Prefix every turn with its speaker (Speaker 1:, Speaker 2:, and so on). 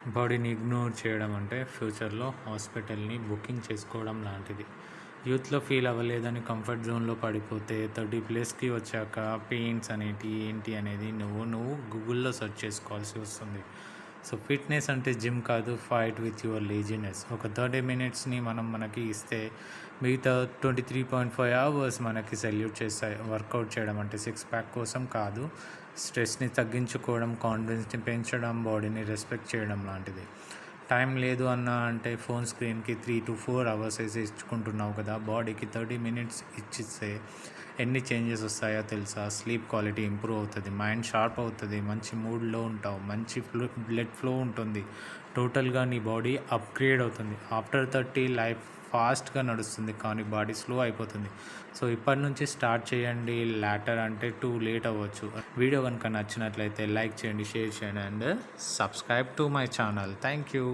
Speaker 1: బాడీని ఇగ్నోర్ చేయడం అంటే ఫ్యూచర్లో హాస్పిటల్ని బుకింగ్ చేసుకోవడం లాంటిది. యూత్లో ఫీల్ అవ్వలేదని కంఫర్ట్ జోన్లో పడిపోతే 30+కి వచ్చాక పెయిన్స్ అనేటి ఏంటి అనేది నువ్వు గూగుల్లో సెర్చ్ చేసుకోవాల్సి వస్తుంది. సో ఫిట్నెస్ అంటే జిమ్ కాదు, ఫైట్ విత్ యువర్ లేజినెస్. ఒక 30 మినిట్స్ని మనకి ఇస్తే మిగతా 23.5 అవర్స్ మనకి సెల్యూట్ చేస్తాయి. వర్కౌట్ చేయడం అంటే సిక్స్ ప్యాక్ కోసం కాదు, స్ట్రెస్ని తగ్గించుకోవడం, కాన్ఫిడెన్స్ని పెంచడం, బాడీని రెస్పెక్ట్ చేయడం లాంటిది. టైం లేదు అంటే ఫోన్ స్క్రీన్కి 3 to 4 అవర్స్ వేసి ఇచ్చుకుంటున్నావు కదా. బాడీకి 30 మినిట్స్ ఇచ్చిస్తే ఎన్ని చేంజెస్ వస్తాయో తెలుసా? స్లీప్ క్వాలిటీ ఇంప్రూవ్ అవుతుంది, మైండ్ షార్ప్ అవుతుంది, మంచి మూడ్లో ఉంటావు, మంచి బ్లడ్ ఫ్లో ఉంటుంది, టోటల్గా నీ బాడీ అప్గ్రేడ్ అవుతుంది. ఆఫ్టర్ 30 లైఫ్ ఫాస్ట్గా నడుస్తుంది కానీ బాడీ స్లో అయిపోతుంది. సో ఇప్పటి నుంచి స్టార్ట్ చేయండి. లాటర్ అంటే టూ లేట్ అవ్వచ్చు. వీడియో కనుక నచ్చినట్లయితే లైక్ చేయండి, షేర్ చేయండి and subscribe to my channel. Thank you.